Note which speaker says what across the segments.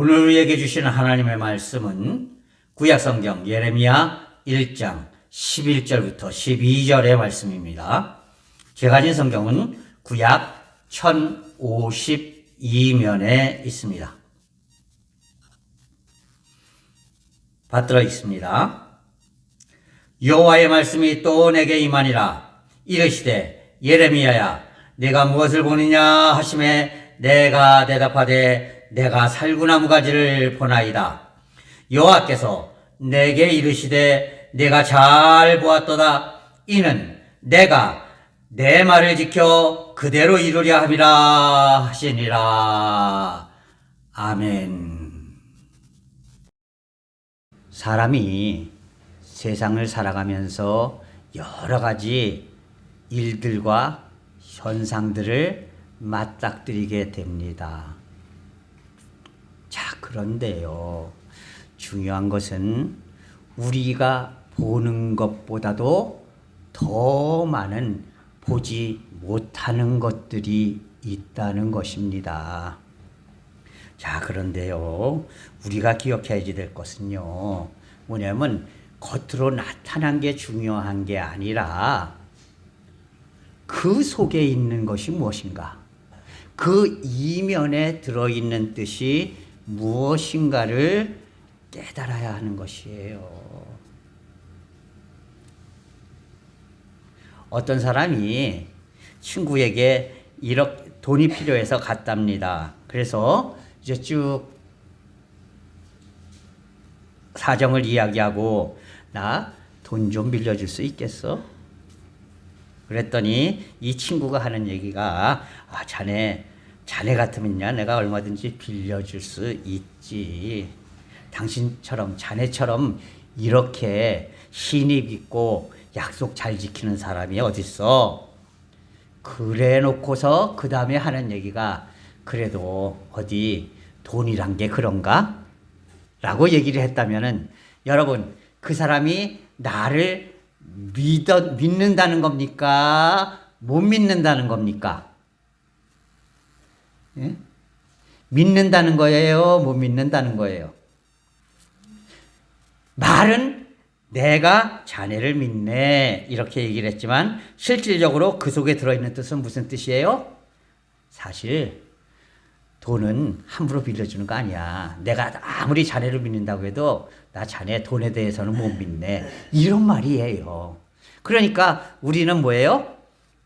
Speaker 1: 오늘 우리에게 주시는 하나님의 말씀은 구약성경 예레미야 1장 11절부터 12절의 말씀입니다. 제가 가진 성경은 구약 1052면에 있습니다. 받들어 있습니다. 여호와의 말씀이 또 내게 임하니라. 이르시되 예레미야야 내가 무엇을 보느냐 하시매 내가 대답하되 내가 살구나무 가지를 보나이다. 여호와께서 내게 이르시되 내가 잘 보았도다. 이는 내가 내 말을 지켜 그대로 이루려 함이라 하시니라. 아멘. 사람이 세상을 살아가면서 여러 가지 일들과 현상들을 맞닥뜨리게 됩니다. 자, 그런데요, 중요한 것은 우리가 보는 것보다도 더 많은 보지 못하는 것들이 있다는 것입니다. 자, 그런데요, 우리가 기억해야 될 것은요, 뭐냐면 겉으로 나타난 게 중요한 게 아니라 그 속에 있는 것이 무엇인가, 그 이면에 들어있는 뜻이 무엇인가를 깨달아야 하는 것이에요. 어떤 사람이 친구에게 1억 돈이 필요해서 갔답니다. 그래서 이제 쭉 사정을 이야기하고 나 돈 좀 빌려줄 수 있겠어? 그랬더니 이 친구가 하는 얘기가 자네 같으면야 내가 얼마든지 빌려줄 수 있지. 당신처럼 자네처럼 이렇게 신입 있고 약속 잘 지키는 사람이 어딨어? 그래 놓고서 그 다음에 하는 얘기가 그래도 어디 돈이란 게 그런가? 라고 얘기를 했다면은 여러분, 그 사람이 나를 믿는다는 겁니까? 못 믿는다는 겁니까? 예? 믿는다는 거예요? 못 믿는다는 거예요? 말은 내가 자네를 믿네 이렇게 얘기를 했지만 실질적으로 그 속에 들어있는 뜻은 무슨 뜻이에요? 사실 돈은 함부로 빌려주는 거 아니야. 내가 아무리 자네를 믿는다고 해도 나 자네 돈에 대해서는 못 믿네. 이런 말이에요. 그러니까 우리는 뭐예요?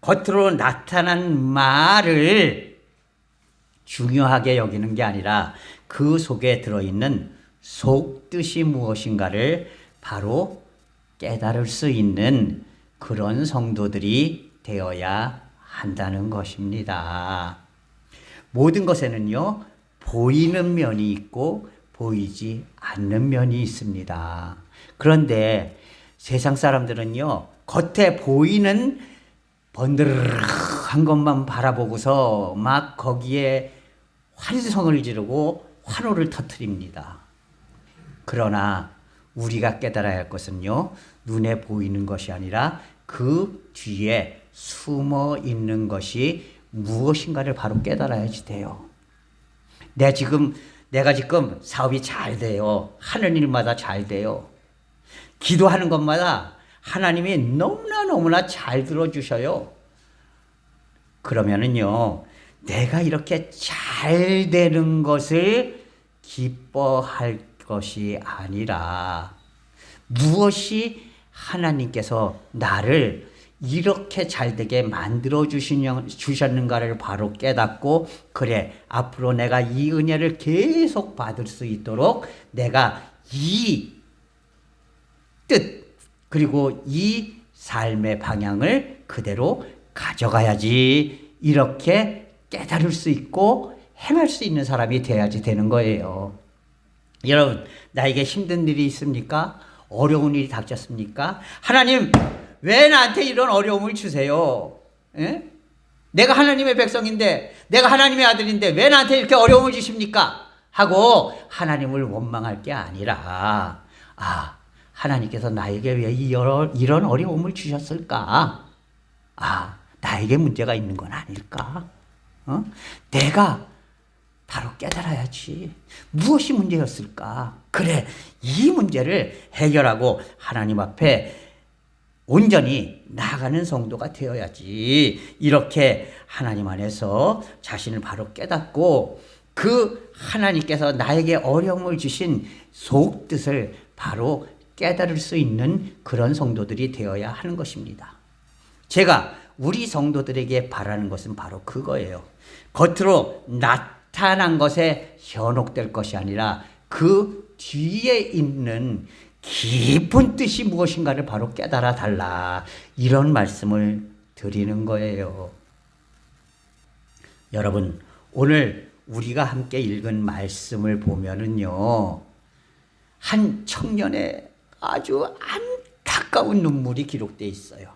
Speaker 1: 겉으로 나타난 말을 중요하게 여기는 게 아니라 그 속에 들어있는 속뜻이 무엇인가를 바로 깨달을 수 있는 그런 성도들이 되어야 한다는 것입니다. 모든 것에는요, 보이는 면이 있고 보이지 않는 면이 있습니다. 그런데 세상 사람들은요, 겉에 보이는 번드르르한 것만 바라보고서 막 거기에 환성을 지르고 환호를 터뜨립니다. 그러나 우리가 깨달아야 할 것은요, 눈에 보이는 것이 아니라 그 뒤에 숨어 있는 것이 무엇인가를 바로 깨달아야지 돼요. 내가 지금 사업이 잘 돼요. 하는 일마다 잘 돼요. 기도하는 것마다 하나님이 너무나 잘 들어주셔요. 그러면은요, 내가 이렇게 잘 되는 것을 기뻐할 것이 아니라 무엇이 하나님께서 나를 이렇게 잘되게 만들어 주셨는가를 바로 깨닫고, 그래, 앞으로 내가 이 은혜를 계속 받을 수 있도록 내가 이 뜻, 그리고 이 삶의 방향을 그대로 가져가야지, 이렇게 깨달을 수 있고 행할 수 있는 사람이 돼야지 되는 거예요. 여러분, 나에게 힘든 일이 있습니까? 어려운 일이 닥쳤습니까? 하나님, 왜 나한테 이런 어려움을 주세요? 에? 내가 하나님의 백성인데, 내가 하나님의 아들인데 왜 나한테 이렇게 어려움을 주십니까? 하고 하나님을 원망할 게 아니라, 하나님께서 나에게 왜 이런 어려움을 주셨을까? 나에게 문제가 있는 건 아닐까? 내가 바로 깨달아야지. 무엇이 문제였을까? 그래, 이 문제를 해결하고 하나님 앞에 온전히 나아가는 성도가 되어야지. 이렇게 하나님 안에서 자신을 바로 깨닫고 그 하나님께서 나에게 어려움을 주신 속뜻을 바로 깨달을 수 있는 그런 성도들이 되어야 하는 것입니다. 제가 우리 성도들에게 바라는 것은 바로 그거예요. 겉으로 나타난 것에 현혹될 것이 아니라 그 뒤에 있는 깊은 뜻이 무엇인가를 바로 깨달아 달라. 이런 말씀을 드리는 거예요. 여러분, 오늘 우리가 함께 읽은 말씀을 보면은요, 한 청년의 아주 안타까운 눈물이 기록되어 있어요.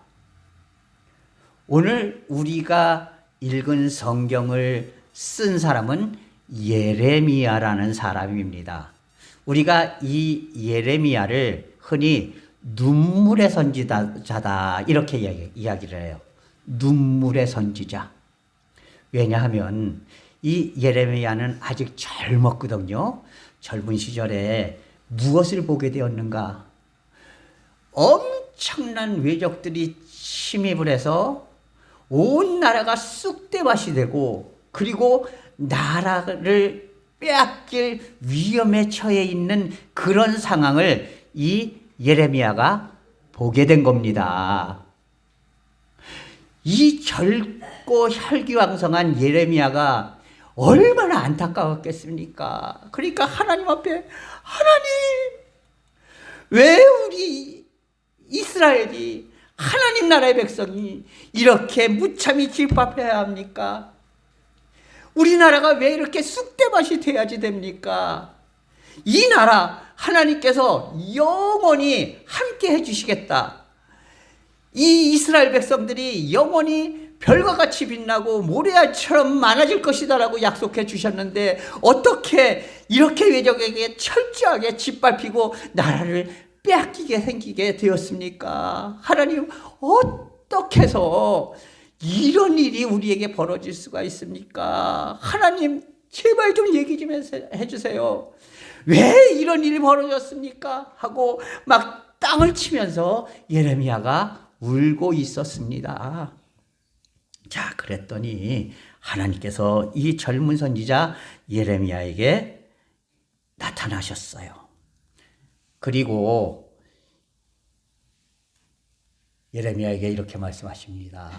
Speaker 1: 오늘 우리가 읽은 성경을 쓴 사람은 예레미야라는 사람입니다. 우리가 이 예레미야를 흔히 눈물의 선지자다 이렇게 이야기를 해요. 눈물의 선지자. 왜냐하면 이 예레미야는 아직 젊었거든요. 젊은 시절에 무엇을 보게 되었는가? 엄청난 외적들이 침입을 해서 온 나라가 쑥대밭이 되고, 그리고 나라를 빼앗길 위험에 처해 있는 그런 상황을 이 예레미야가 보게 된 겁니다. 이 젊고 혈기왕성한 예레미야가 얼마나 안타까웠겠습니까? 그러니까 하나님 앞에, 하나님, 왜 우리 이스라엘이, 하나님 나라의 백성이 이렇게 무참히 질밥해야 합니까? 우리나라가 왜 이렇게 쑥대밭이 돼야지 됩니까? 이 나라 하나님께서 영원히 함께 해주시겠다. 이 이스라엘 백성들이 영원히 별과 같이 빛나고 모래알처럼 많아질 것이다라고 약속해 주셨는데 어떻게 이렇게 외적에게 철저하게 짓밟히고 나라를 빼앗기게 생기게 되었습니까? 하나님, 어떻게 해서 이런 일이 우리에게 벌어질 수가 있습니까? 하나님, 제발 좀 얘기 좀 해주세요. 왜 이런 일이 벌어졌습니까? 하고 막 땅을 치면서 예레미야가 울고 있었습니다. 자, 그랬더니 하나님께서 이 젊은 선지자 예레미야에게 나타나셨어요. 그리고 예레미야에게 이렇게 말씀하십니다.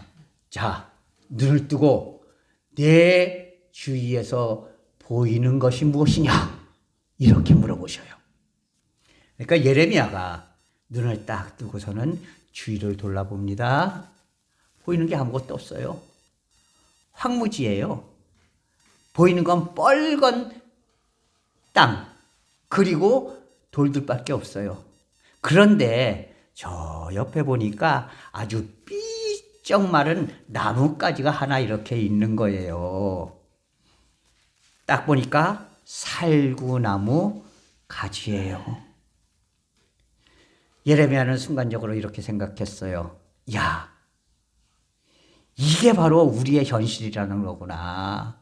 Speaker 1: 자, 눈을 뜨고 내 주위에서 보이는 것이 무엇이냐? 이렇게 물어보셔요. 그러니까 예레미야가 눈을 딱 뜨고서는 주위를 돌아봅니다. 보이는 게 아무것도 없어요. 황무지예요. 보이는 건 뻘건 땅, 그리고 돌들밖에 없어요. 그런데 저 옆에 보니까 아주 삐쩍 마른 나뭇가지가 하나 이렇게 있는 거예요. 딱 보니까 살구나무 가지예요. 예레미야는 순간적으로 이렇게 생각했어요. 야, 이게 바로 우리의 현실이라는 거구나.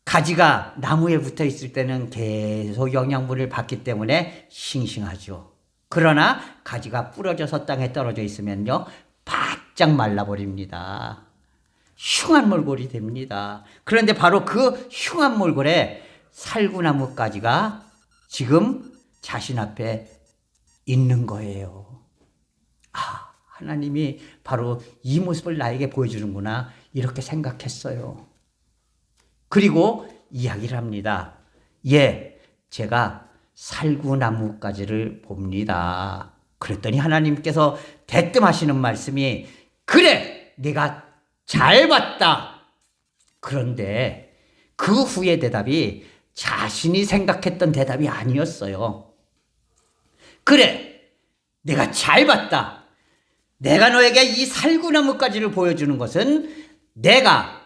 Speaker 1: 가지가 나무에 붙어 있을 때는 계속 영양분을 받기 때문에 싱싱하죠. 그러나 가지가 부러져서 땅에 떨어져 있으면요, 바짝 말라버립니다. 흉한 몰골이 됩니다. 그런데 바로 그 흉한 몰골에 살구나무 가지가 지금 자신 앞에 있는 거예요. 아, 하나님이 바로 이 모습을 나에게 보여주는구나, 이렇게 생각했어요. 그리고 이야기를 합니다. 예, 제가 살구나무 가지를 봅니다. 그랬더니 하나님께서 대뜸하시는 말씀이, 그래, 네가 잘 봤다. 그런데 그 후의 대답이 자신이 생각했던 대답이 아니었어요. 그래, 내가 잘 봤다. 내가 너에게 이 살구나무 가지를 보여주는 것은 내가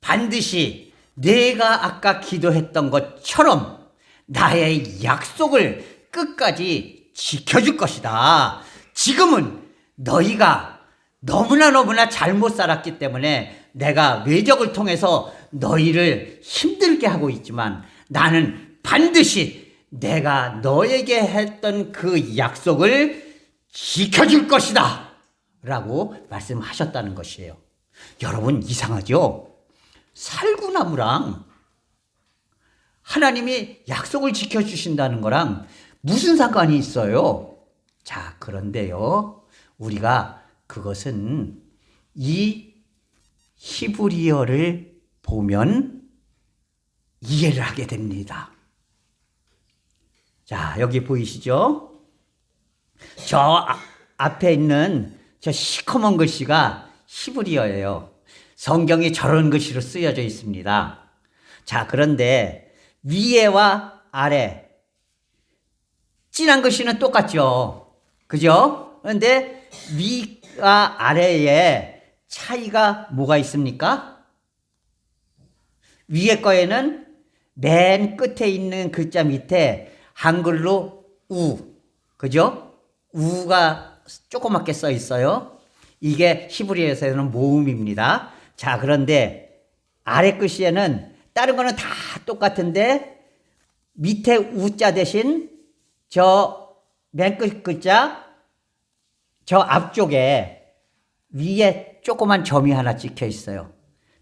Speaker 1: 반드시 내가 아까 기도했던 것처럼 나의 약속을 끝까지 지켜줄 것이다. 지금은 너희가 너무나 잘못 살았기 때문에 내가 외적을 통해서 너희를 힘들게 하고 있지만 나는 반드시 내가 너에게 했던 그 약속을 지켜줄 것이다 라고 말씀하셨다는 것이에요. 여러분, 이상하죠? 살구나무랑 하나님이 약속을 지켜주신다는 거랑 무슨 상관이 있어요? 자, 그런데요, 우리가 그것은 이 히브리어를 보면 이해를 하게 됩니다. 자, 여기 보이시죠? 저 앞에 있는 저 시커먼 글씨가 히브리어예요. 성경에 저런 글씨로 쓰여져 있습니다. 자, 그런데 위에와 아래 진한 글씨는 똑같죠. 그죠? 그런데 위와 아래에 차이가 뭐가 있습니까? 위에 거에는 맨 끝에 있는 글자 밑에 한글로 우, 그죠? 우가 조그맣게 써 있어요. 이게 히브리어에서는 모음입니다. 자, 그런데 아래 글씨에는 다른 거는 다 똑같은데 밑에 우자 대신 저 맨 끝 글자 저 앞쪽에 위에 조그만 점이 하나 찍혀 있어요.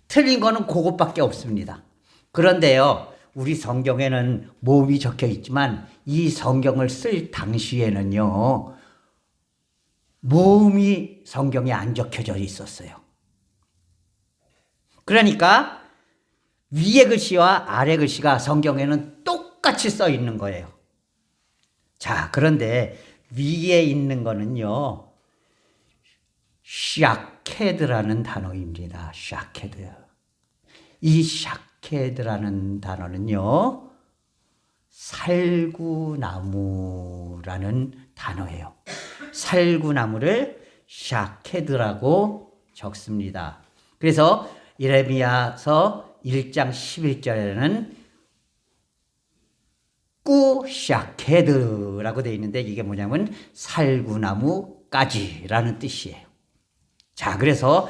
Speaker 1: 틀린 거는 그것밖에 없습니다. 그런데요, 우리 성경에는 모음이 적혀 있지만 이 성경을 쓸 당시에는요, 모음이 성경에 안 적혀져 있었어요. 그러니까 위에 글씨와 아래 글씨가 성경에는 똑같이 써 있는 거예요. 자, 그런데 위에 있는 거는요, 샤케드라는 단어입니다. 샤케드. 이 샤케드라는 단어는요, 살구나무라는 단어예요. 살구나무를 샤케드라고 적습니다. 그래서 예레미야서 1장 11절에는 꾸샤케드라고 되어 있는데 이게 뭐냐면 살구나무까지라는 뜻이에요. 자, 그래서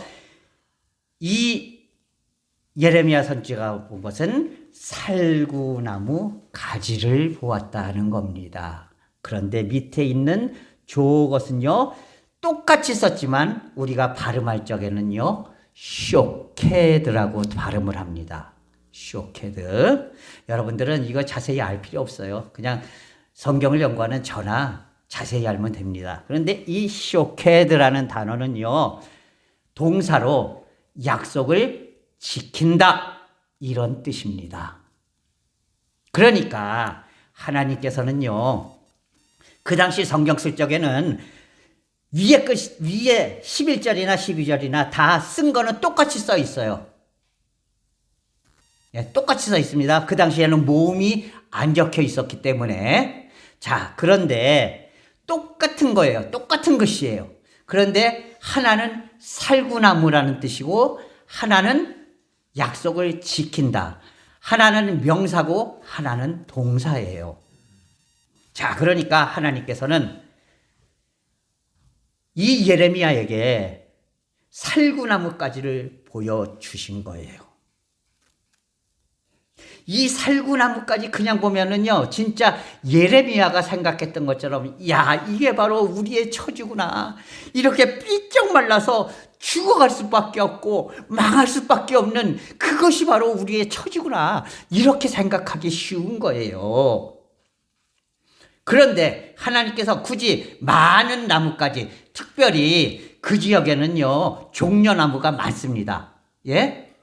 Speaker 1: 이 예레미야 선지자가 본 것은 살구나무 가지를 보았다는 겁니다. 그런데 밑에 있는 저것은요, 똑같이 썼지만 우리가 발음할 적에는요, 쇼케드라고 발음을 합니다. 쇼케드. 여러분들은 이거 자세히 알 필요 없어요. 그냥 성경을 연구하는 저나 자세히 알면 됩니다. 그런데 이 쇼케드라는 단어는요, 동사로 약속을 지킨다 이런 뜻입니다. 그러니까 하나님께서는요, 그 당시 성경 쓸 적에는 위에 11절이나 12절이나 다 쓴 거는 똑같이 써 있어요. 예, 똑같이 써 있습니다. 그 당시에는 모음이 안 적혀 있었기 때문에. 자, 그런데 똑같은 거예요. 똑같은 글씨예요. 그런데 하나는 살구나무라는 뜻이고 하나는 약속을 지킨다. 하나는 명사고 하나는 동사예요. 자, 그러니까 하나님께서는 이 예레미야에게 살구나무까지를 보여주신 거예요. 이 살구나무까지 그냥 보면은요, 진짜 예레미야가 생각했던 것처럼, 야, 이게 바로 우리의 처지구나. 이렇게 삐쩍 말라서 죽어갈 수밖에 없고 망할 수밖에 없는 그것이 바로 우리의 처지구나. 이렇게 생각하기 쉬운 거예요. 그런데 하나님께서 굳이 많은 나무까지, 특별히 그 지역에는요, 종려나무가 많습니다. 예?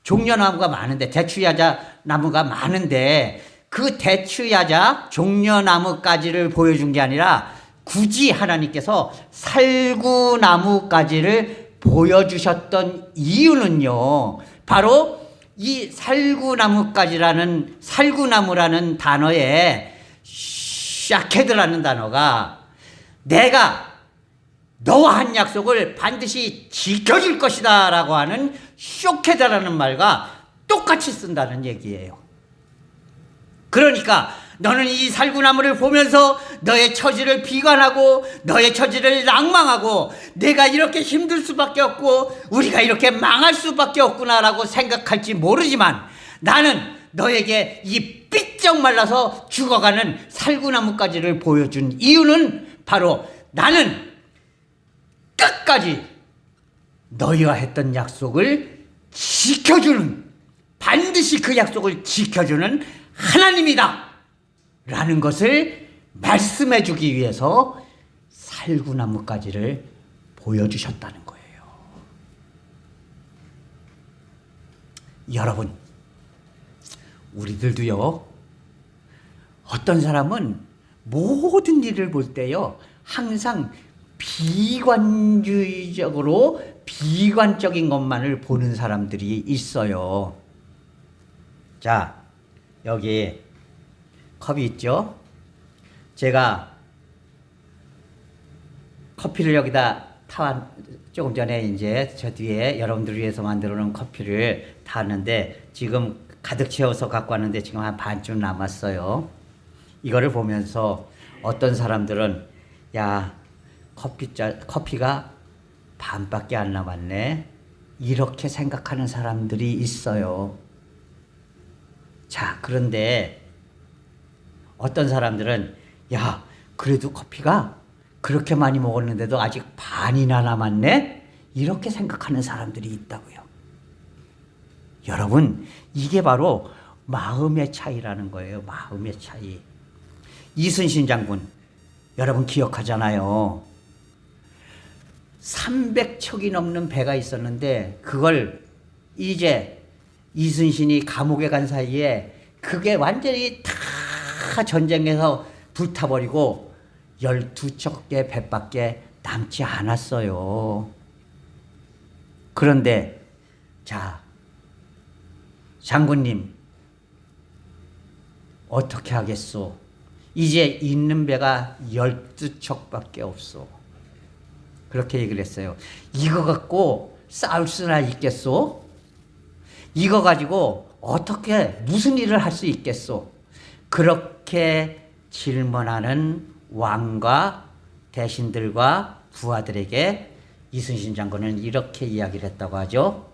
Speaker 1: 종려나무가 많은데, 대추야자 나무가 많은데, 그 대추야자 종려나무까지를 보여준 게 아니라 굳이 하나님께서 살구나무까지를 보여주셨던 이유는요, 바로 이 살구나무라는 단어에 샤케드라는 단어가 내가 너와 한 약속을 반드시 지켜줄 것이다 라고 하는 쇼케드라는 말과 똑같이 쓴다는 얘기예요. 그러니까 너는 이 살구나무를 보면서 너의 처지를 비관하고 너의 처지를 낭망하고 내가 이렇게 힘들 수밖에 없고 우리가 이렇게 망할 수밖에 없구나라고 생각할지 모르지만 나는 너에게 이 삐쩍 말라서 죽어가는 살구나무까지를 보여준 이유는 바로 나는 끝까지 너희와 했던 약속을 지켜주는, 반드시 그 약속을 지켜주는 하나님이다 라는 것을 말씀해 주기 위해서 살구나무까지를 보여주셨다는 거예요. 여러분, 우리들도요, 어떤 사람은 모든 일을 볼 때요 항상 비관주의적으로 비관적인 것만을 보는 사람들이 있어요. 자, 여기 컵이 있죠? 제가 커피를 여기다 조금 전에 이제 저 뒤에 여러분들을 위해서 만들어 놓은 커피를 타는데 지금 가득 채워서 갖고 왔는데 지금 한 반쯤 남았어요. 이거를 보면서 어떤 사람들은 야, 커피가 반밖에 안 남았네, 이렇게 생각하는 사람들이 있어요. 자, 그런데 어떤 사람들은 야, 그래도 커피가 그렇게 많이 먹었는데도 아직 반이나 남았네, 이렇게 생각하는 사람들이 있다고요. 여러분, 이게 바로 마음의 차이라는 거예요. 마음의 차이. 이순신 장군, 여러분 기억하잖아요. 300척이 넘는 배가 있었는데 그걸 이제 이순신이 감옥에 간 사이에 그게 완전히 다 전쟁에서 불타버리고 12척의 배밖에 남지 않았어요. 그런데 자, 장군님 어떻게 하겠소? 이제 있는 배가 12척밖에 없소. 그렇게 얘기를 했어요. 이거 갖고 싸울 수나 있겠소? 이거 가지고 어떻게 무슨 일을 할 수 있겠소? 그렇게 질문하는 왕과 대신들과 부하들에게 이순신 장군은 이렇게 이야기를 했다고 하죠.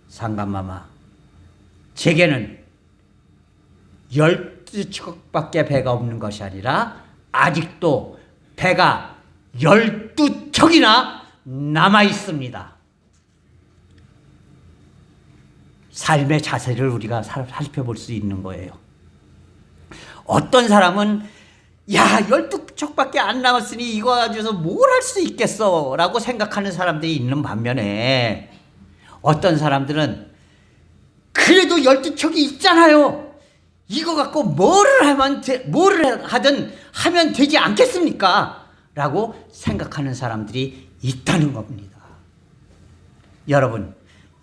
Speaker 1: 상감마마, 제게는 12척밖에 배가 없는 것이 아니라 아직도 배가 12척이나 남아 있습니다. 삶의 자세를 우리가 살펴볼 수 있는 거예요. 어떤 사람은 야, 12척밖에 안 남았으니 이거 가지고서 뭘 할 수 있겠어 라고 생각하는 사람들이 있는 반면에 어떤 사람들은 그래도 12척이 있잖아요, 이거 갖고 뭐를 하든 하면 되지 않겠습니까? 라고 생각하는 사람들이 있다는 겁니다. 여러분,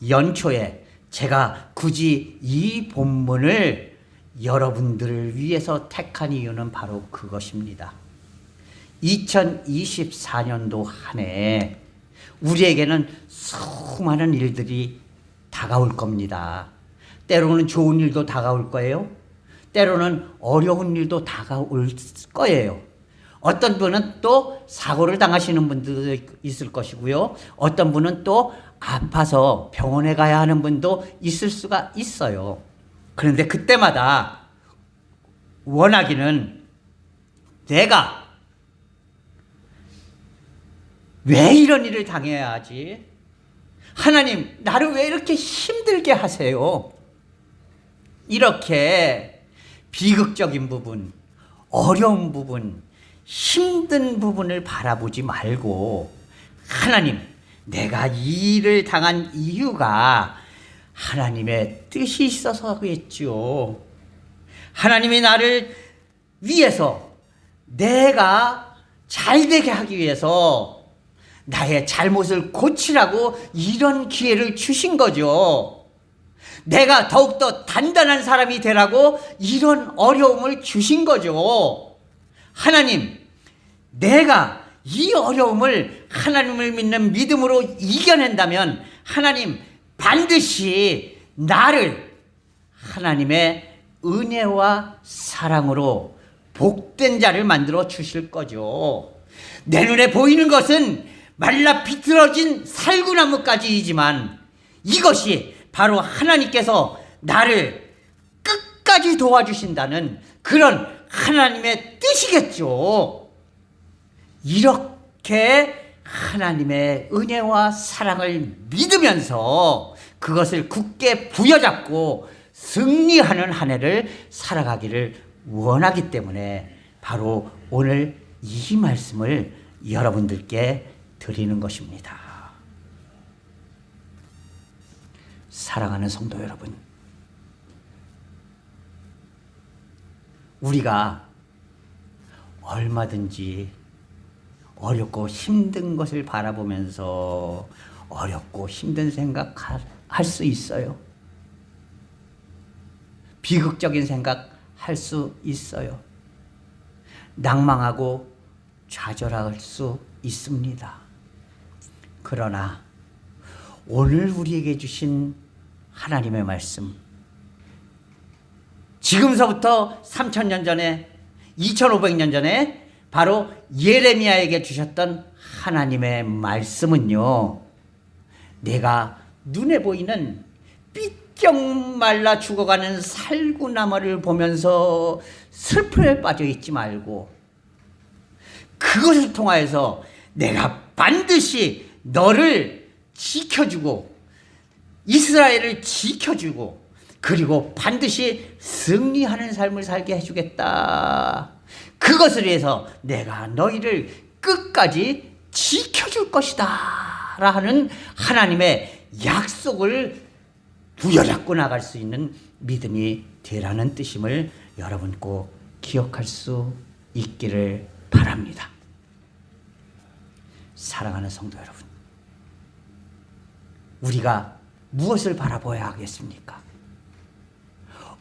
Speaker 1: 연초에 제가 굳이 이 본문을 여러분들을 위해서 택한 이유는 바로 그것입니다. 2024년도 한 해 우리에게는 수많은 일들이 다가올 겁니다. 때로는 좋은 일도 다가올 거예요. 때로는 어려운 일도 다가올 거예요. 어떤 분은 또 사고를 당하시는 분들도 있을 것이고요. 어떤 분은 또 아파서 병원에 가야 하는 분도 있을 수가 있어요. 그런데 그때마다 원하기는 내가 왜 이런 일을 당해야 하지? 하나님, 나를 왜 이렇게 힘들게 하세요? 이렇게 비극적인 부분, 어려운 부분, 힘든 부분을 바라보지 말고 하나님, 내가 이 일을 당한 이유가 하나님의 뜻이 있어서겠죠. 하나님이 나를 위해서 내가 잘되게 하기 위해서 나의 잘못을 고치라고 이런 기회를 주신 거죠. 내가 더욱더 단단한 사람이 되라고 이런 어려움을 주신 거죠. 하나님, 내가 이 어려움을 하나님을 믿는 믿음으로 이겨낸다면 하나님 반드시 나를 하나님의 은혜와 사랑으로 복된 자를 만들어 주실 거죠. 내 눈에 보이는 것은 말라 비틀어진 살구나무까지이지만 이것이 바로 하나님께서 나를 끝까지 도와주신다는 그런 하나님의 뜻이겠죠. 이렇게 하나님의 은혜와 사랑을 믿으면서 그것을 굳게 부여잡고 승리하는 한 해를 살아가기를 원하기 때문에 바로 오늘 이 말씀을 여러분들께 드리는 것입니다. 사랑하는 성도 여러분, 우리가 얼마든지 어렵고 힘든 것을 바라보면서 어렵고 힘든 생각할 수 있어요. 비극적인 생각할 수 있어요. 낭망하고 좌절할 수 있습니다. 그러나 오늘 우리에게 주신 하나님의 말씀, 지금서부터 3000년 전에 2500년 전에 바로 예레미야에게 주셨던 하나님의 말씀은요, 내가 눈에 보이는 삐쩍 말라 죽어가는 살구나무를 보면서 슬픔에 빠져 있지 말고 그것을 통하여서 내가 반드시 너를 지켜주고 이스라엘을 지켜주고 그리고 반드시 승리하는 삶을 살게 해주겠다. 그것을 위해서 내가 너희를 끝까지 지켜줄 것이다 라는 하나님의 약속을 부여잡고 나갈 수 있는 믿음이 되라는 뜻임을 여러분 꼭 기억할 수 있기를 바랍니다. 사랑하는 성도 여러분, 우리가 무엇을 바라보아야 하겠습니까?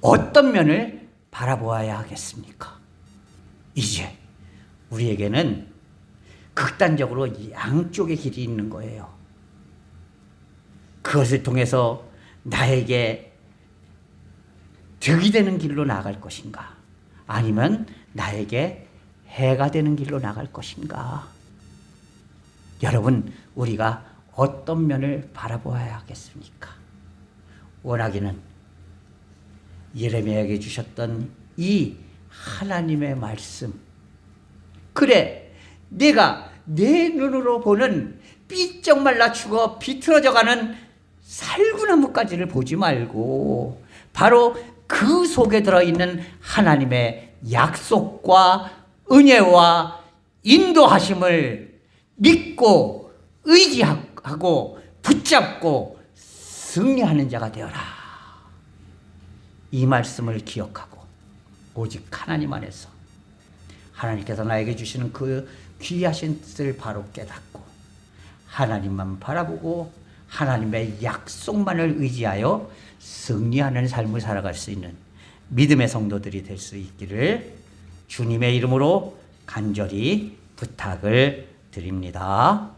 Speaker 1: 어떤 면을 바라보아야 하겠습니까? 이제 우리에게는 극단적으로 양쪽의 길이 있는 거예요. 그것을 통해서 나에게 득이 되는 길로 나갈 것인가? 아니면 나에게 해가 되는 길로 나갈 것인가? 여러분, 우리가 어떤 면을 바라보아야 하겠습니까? 원하기는 예레미야에게 주셨던 이 하나님의 말씀, 그래, 내가 내 눈으로 보는 삐쩍 말라 죽어 비틀어져가는 살구나무까지를 보지 말고 바로 그 속에 들어있는 하나님의 약속과 은혜와 인도하심을 믿고 의지하고 붙잡고 승리하는 자가 되어라. 이 말씀을 기억하고 오직 하나님 안에서 하나님께서 나에게 주시는 그 귀하신 뜻을 바로 깨닫고 하나님만 바라보고 하나님의 약속만을 의지하여 승리하는 삶을 살아갈 수 있는 믿음의 성도들이 될 수 있기를 주님의 이름으로 간절히 부탁을 드립니다.